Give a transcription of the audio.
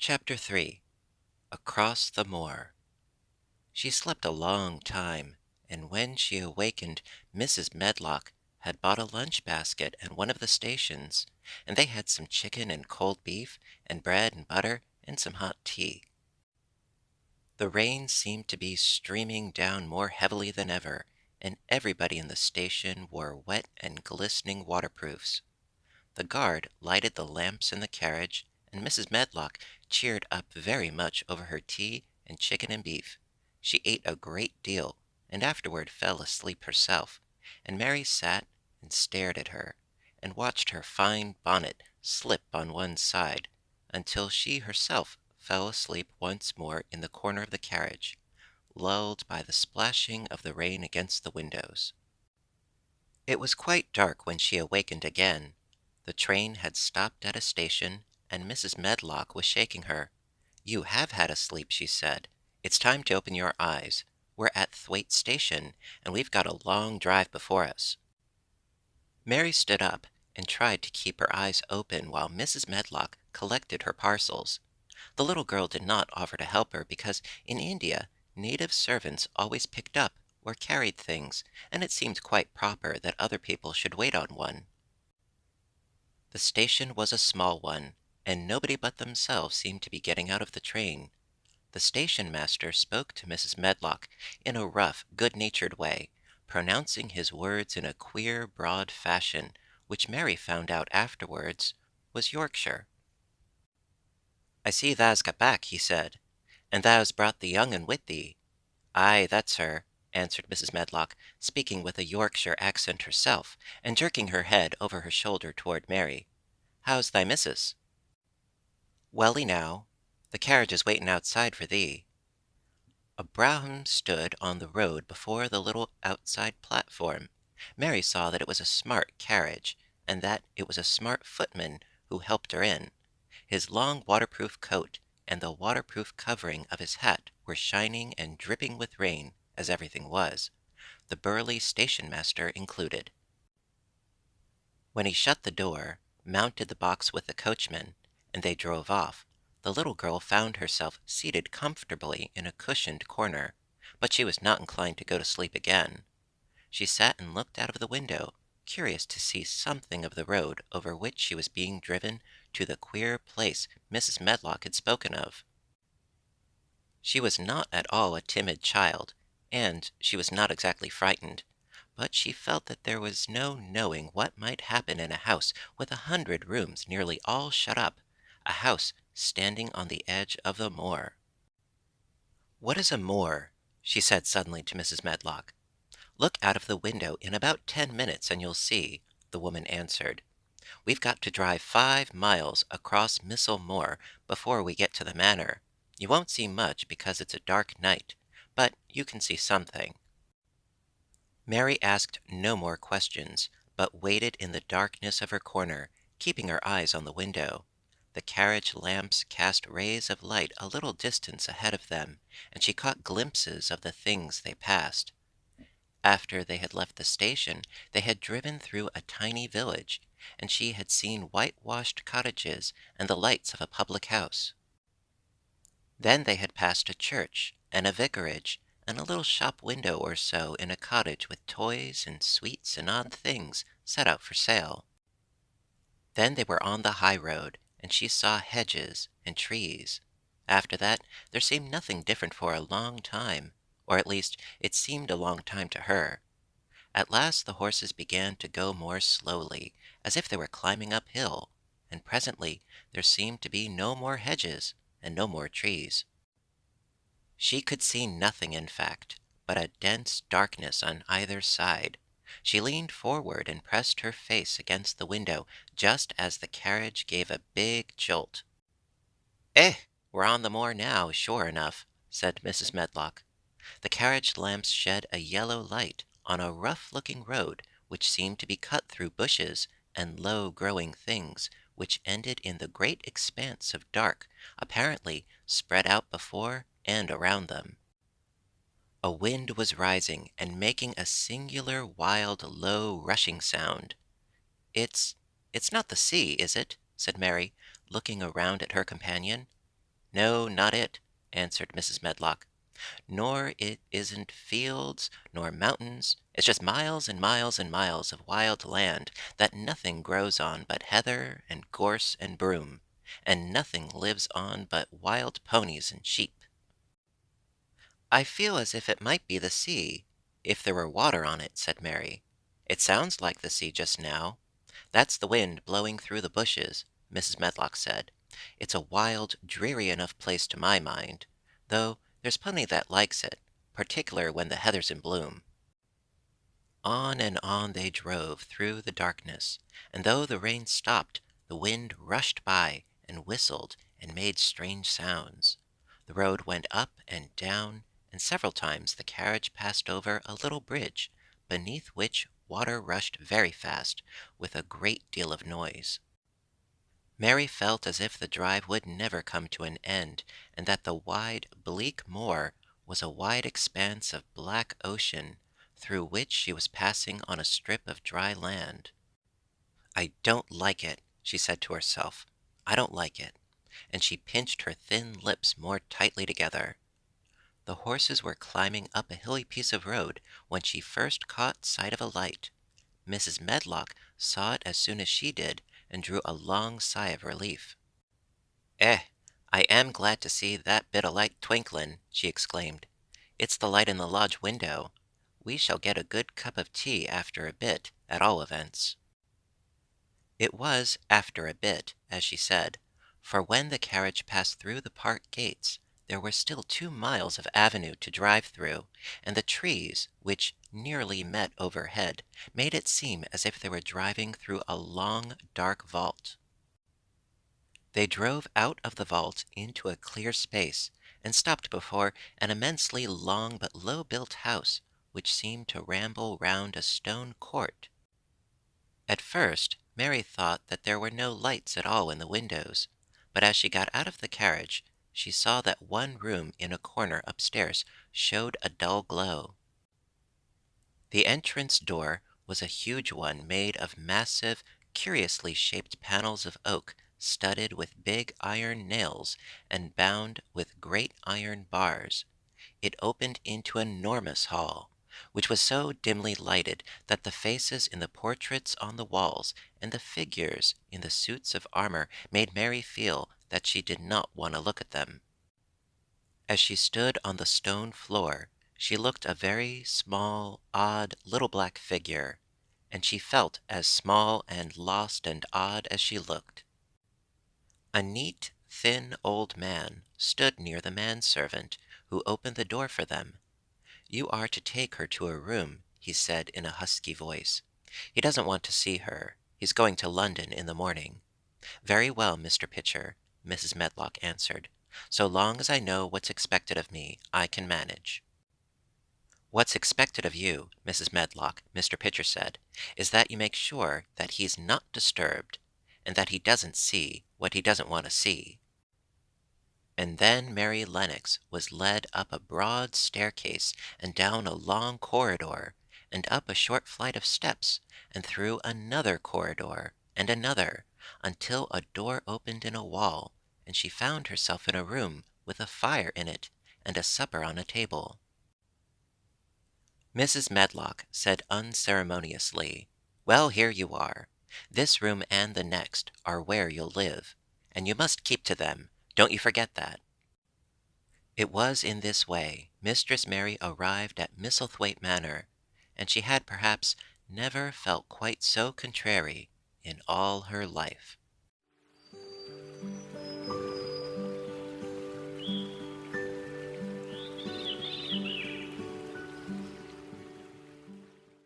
Chapter 3. Across the Moor. She slept a long time, and when she awakened, Mrs. Medlock had bought a lunch basket at one of the stations, and they had some chicken and cold beef, and bread and butter, and some hot tea. The rain seemed to be streaming down more heavily than ever, and everybody in the station wore wet and glistening waterproofs. The guard lighted the lamps in the carriage, and Mrs. Medlock cheered up very much over her tea and chicken and beef. She ate a great deal, and afterward fell asleep herself, and Mary sat and stared at her, and watched her fine bonnet slip on one side, until she herself fell asleep once more in the corner of the carriage, lulled by the splashing of the rain against the windows. It was quite dark when she awakened again. The train had stopped at a station, and Mrs. Medlock was shaking her. "You have had a sleep," she said. "It's time to open your eyes. We're at Thwaite Station, and we've got a long drive before us." Mary stood up and tried to keep her eyes open while Mrs. Medlock collected her parcels. The little girl did not offer to help her because in India native servants always picked up or carried things, and it seemed quite proper that other people should wait on one. The station was a small one, and nobody but themselves seemed to be getting out of the train. The station master spoke to Mrs. Medlock in a rough, good-natured way, pronouncing his words in a queer, broad fashion, which Mary found out afterwards was Yorkshire. "I see thou's got back," he said, "and thou's brought the young un with thee." "Ay, that's her," answered Mrs. Medlock, speaking with a Yorkshire accent herself, and jerking her head over her shoulder toward Mary. "How's thy missus?" "Well enow. The carriage is waitin' outside for thee." A brougham stood on the road before the little outside platform. Mary saw that it was a smart carriage, and that it was a smart footman who helped her in. His long waterproof coat and the waterproof covering of his hat were shining and dripping with rain, as everything was, the burly station master included. When he shut the door, mounted the box with the coachman, and they drove off, the little girl found herself seated comfortably in a cushioned corner, but she was not inclined to go to sleep again. She sat and looked out of the window, curious to see something of the road over which she was being driven to the queer place Mrs. Medlock had spoken of. She was not at all a timid child, and she was not exactly frightened, but she felt that there was no knowing what might happen in a house with 100 rooms nearly all shut up, a house standing on the edge of the moor. "What is a moor?" she said suddenly to Mrs. Medlock. "Look out of the window in about 10 minutes and you'll see," the woman answered. "We've got to drive 5 miles across Missel Moor before we get to the manor. You won't see much because it's a dark night, but you can see something." Mary asked no more questions, but waited in the darkness of her corner, keeping her eyes on the window. The carriage lamps cast rays of light a little distance ahead of them, and she caught glimpses of the things they passed. After they had left the station, they had driven through a tiny village, and she had seen whitewashed cottages and the lights of a public house. Then they had passed a church and a vicarage and a little shop window or so in a cottage with toys and sweets and odd things set out for sale. Then they were on the high road, and she saw hedges and trees. After that, there seemed nothing different for a long time, or at least it seemed a long time to her. At last the horses began to go more slowly, as if they were climbing uphill, and presently there seemed to be no more hedges and no more trees. She could see nothing, in fact, but a dense darkness on either side. She leaned forward and pressed her face against the window just as the carriage gave a big jolt. "Eh, we're on the moor now, sure enough," said Mrs. Medlock. The carriage lamps shed a yellow light on a rough-looking road which seemed to be cut through bushes and low-growing things, which ended in the great expanse of dark, apparently spread out before and around them. A wind was rising and making a singular wild, low, rushing sound. "It's it's not the sea, is it?" said Mary, looking around at her companion. "No, not it," answered Mrs. Medlock. "Nor it isn't fields nor mountains. It's just miles and miles and miles of wild land that nothing grows on but heather and gorse and broom, and nothing lives on but wild ponies and sheep." "I feel as if it might be the sea, if there were water on it," said Mary. "It sounds like the sea just now. That's the wind blowing through the bushes," Mrs. Medlock said. "It's a wild, dreary enough place to my mind, though there's plenty that likes it, particular when the heather's in bloom." On and on they drove through the darkness, and though the rain stopped, the wind rushed by and whistled and made strange sounds. The road went up and down, and several times the carriage passed over a little bridge, beneath which water rushed very fast, with a great deal of noise. Mary felt as if the drive would never come to an end, and that the wide, bleak moor was a wide expanse of black ocean, through which she was passing on a strip of dry land. "I don't like it," she said to herself. "I don't like it." And she pinched her thin lips more tightly together. The horses were climbing up a hilly piece of road when she first caught sight of a light. Mrs. Medlock saw it as soon as she did, and drew a long sigh of relief. "Eh, I am glad to see that bit o' light twinklin'," she exclaimed. "It's the light in the lodge window. We shall get a good cup of tea after a bit, at all events." It was "after a bit," as she said, for when the carriage passed through the park gates, there were still 2 miles of avenue to drive through, and the trees, which nearly met overhead, made it seem as if they were driving through a long, dark vault. They drove out of the vault into a clear space, and stopped before an immensely long but low-built house, which seemed to ramble round a stone court. At first Mary thought that there were no lights at all in the windows, but as she got out of the carriage, she saw that one room in a corner upstairs showed a dull glow. The entrance door was a huge one made of massive, curiously shaped panels of oak, studded with big iron nails and bound with great iron bars. It opened into an enormous hall, which was so dimly lighted that the faces in the portraits on the walls and the figures in the suits of armor made Mary feel that she did not want to look at them. As she stood on the stone floor, she looked a very small, odd, little black figure, and she felt as small and lost and odd as she looked. A neat, thin old man stood near the manservant, who opened the door for them. "You are to take her to her room," he said in a husky voice. "He doesn't want to see her. He's going to London in the morning." "Very well, Mr. Pitcher," Mrs. Medlock answered. "So long as I know what's expected of me, I can manage." "What's expected of you, Mrs. Medlock," Mr. Pitcher said, "is that you make sure that he's not disturbed, and that he doesn't see what he doesn't want to see." And then Mary Lennox was led up a broad staircase, and down a long corridor, and up a short flight of steps, and through another corridor, and another, until a door opened in a wall, and she found herself in a room with a fire in it, and a supper on a table. Mrs. Medlock said unceremoniously, "Well, here you are. This room and the next are where you'll live, and you must keep to them. Don't you forget that." It was in this way Mistress Mary arrived at Misselthwaite Manor, and she had perhaps never felt quite so contrary in all her life.